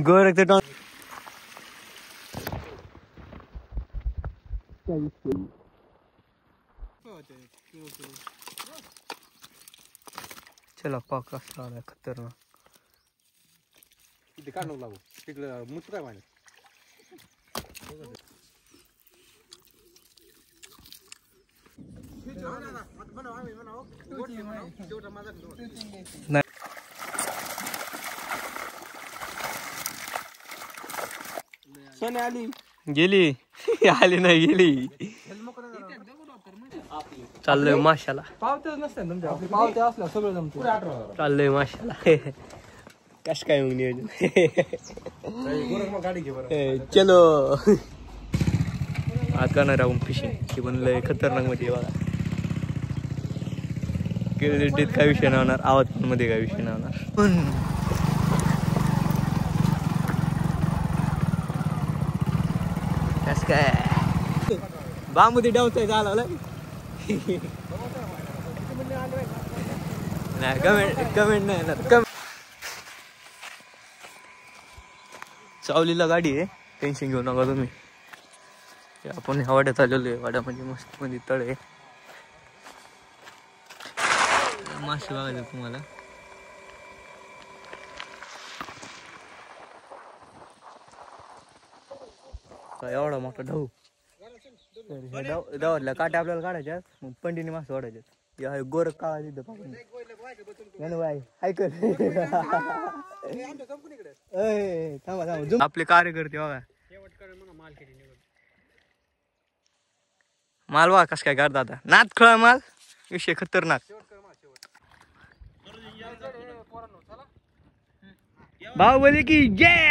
गोरख तो चला पाक असला खतरनाक तिथे काढू लागू तिकडं मुत काय माहिती सोने आली गेली आली नाही गेली चाललोय माशाला पावतेच नसते तुमच्या पावते असल्या सगळं जमतं चाललोय माशाला कस काय मग नियोजन गाडी घे बरं चलो आज करणार राहून फिशिंग की बनलंय खतरनाक मध्ये बघा क्युरिटीत काय विषय नाही होणार आवाज मध्ये काय विषय नाही होणार कस काय बांबूती डावतोय झालं नाही कमेंट नाही येणार चावलीला गाडी आहे टेन्शन घेऊ नका तुम्ही आपण ह्या वाड्यात आलेलो आहे वाड्यामध्ये मस्त मध्ये तळ आहे मासे बघायचं तुम्हाला एवढा मोठा ढाऊ धावातल्या काटे आपल्याला काढायच्या मग पंडीने मासे वाढायचे गोरख काळा तिथं पाहून आपले कार्यकर्ते बघा माल बघा कस काय करता आता नाद खळ माल विषय खतरनाक बाहुबली की जय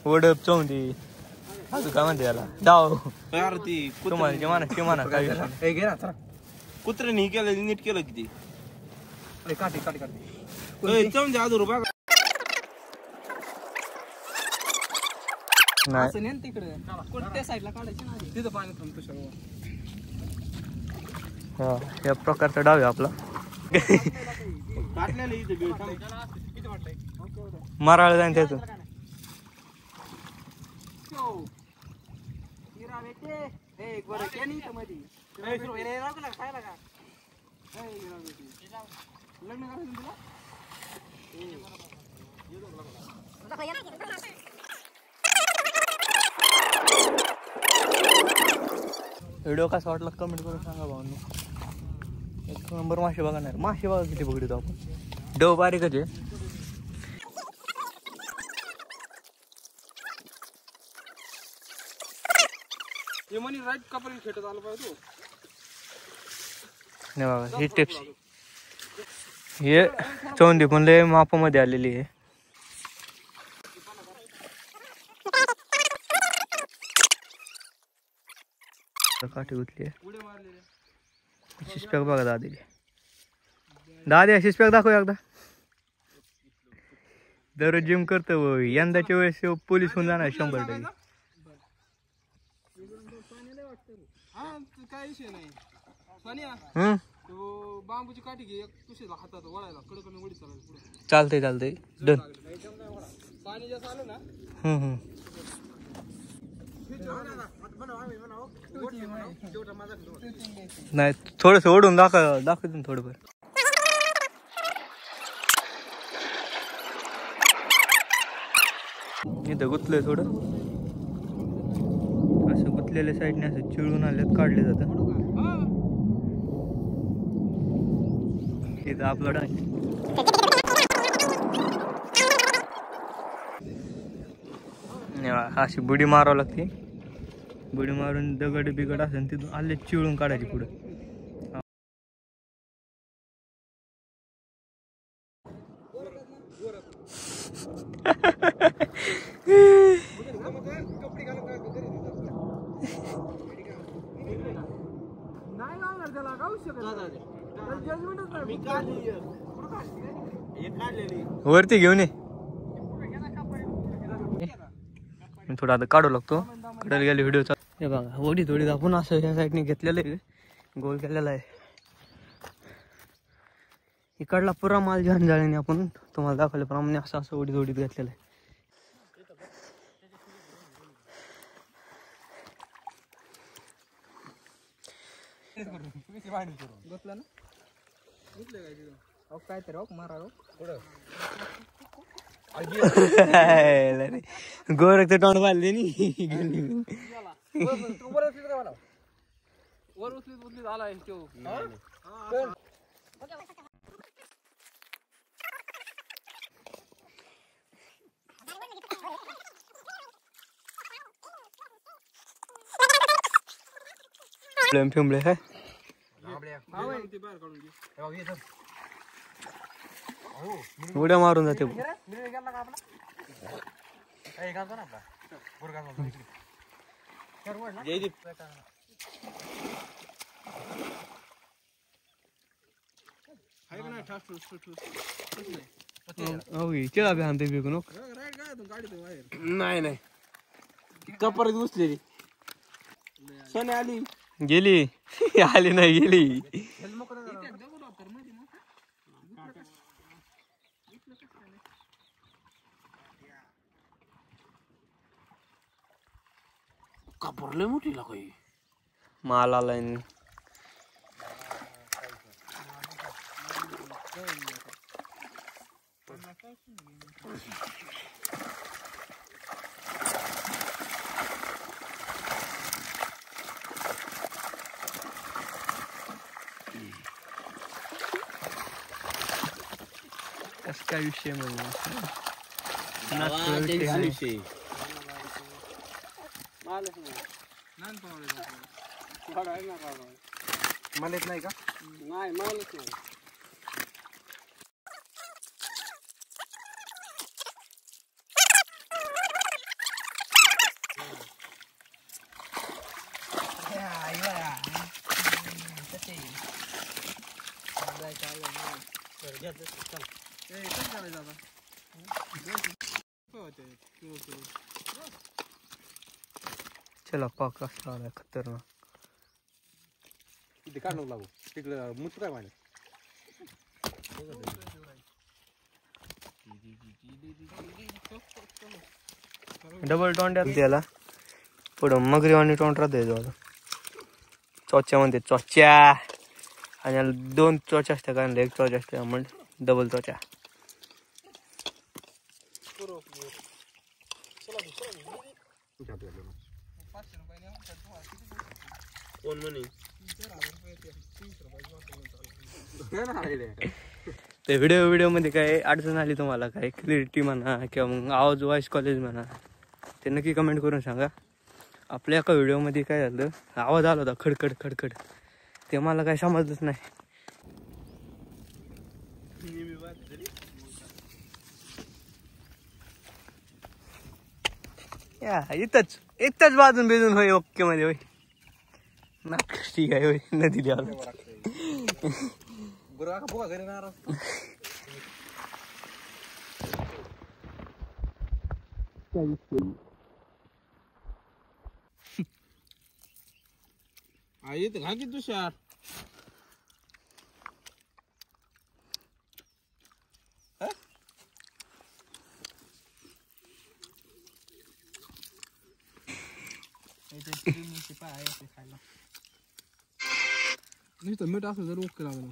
वडप चौंडी काय म्हणते याला डाव तुम्हाला काय कुत्र्याने केलं नीट केलं किती काटे काटे काटे चौंडी आदू बघा नाही तिकडे त्या साईडला काढायची ना तिथं पाणी थांबतो सर्व हा या प्रकारचा डाव आहे आपला मारायला जाईन त्यातून व्हिडिओ कसा वाटला कमेंट करून सांगा भावांनो एक नंबर मासे बघा नाही मासे बघा किती बघतो आपण डव बारीकच आहे नाही बाबा ही टिप्स हे चौंडी पण लय मापामध्ये आलेली आहे काठी गुतली शिस्पॅक बघा दादी शिस्पॅक दाखव एकदा दररोज जिम करतो यंदाच्या वेळेस पोलीस होऊन जाणार 100%. बांबूची काठी घे तुझ्या हातात वळायला कडकडून वडी चालायला चालतंय डन पाणी जास्त आलं ना नाही थोडस ओढून दाखवतो थोडंफार इथं गुतलंय थोडं असं गुतलेल्या साईडने असं चिळून आल्यात काढले जातं इथं आपला डाय अशी बुडी मारावं लागते बुडी मारून दगड बिगड असेल तिथून आले चिळून काढायची पुढे वरती घेऊन ये थोडा आता काढू लागतो कडल गेले व्हिडिओचा. हे बघा वडी थोडी आपण असं ह्या साईडने घेतलेलं आहे, गोल केलेला आहे. इकडला पुरा माल झांजाळीने आपण तुम्हाला दाखवल्याप्रमाणे असं असं वडी थोडीत घेतलेलं आहे. बसला ना काय तर मारा गोरख तोंड बांधले नी वर उचलीत आला फिमले काय उड्या मारून जाते. नाही नाही कपरात घुसलेली सोने आली गेली आली नाही गेली. कपरले मोठी काही माल आलाय. कसं काय विषय म्हणजे मला येत नाही का? नाही मलाच नाही. चला पाक असला आलाय खतरनाक. तिथे काढून लागू तिकडे मुच काय माहिती. डबल तोंड्यात त्याला पुढं मगरी आणि तोंड राहते. चोच्या म्हणते चोच्या आणि याला 2 चोच्या असत्या कारण एक चोच असते म्हणजे डबल चोच्या. कोण म्हणे ते व्हिडिओ मध्ये काय अडचण आली तुम्हाला काय क्लिअरिटी म्हणा किंवा मग आवाज वॉइस क्वालिटी म्हणा ते नक्की कमेंट करून सांगा. आपल्या एका व्हिडिओमध्ये काय झालं आवाज आला होता खडखड खडखड ते मला काय समजलंच नाही. इथंच बाजून बेजून होय ओके मध्ये होय ना ठीक आहे होय नदी द्यावं येत घा की तुषार. नुसतं मीठ असं जर ओके लागलं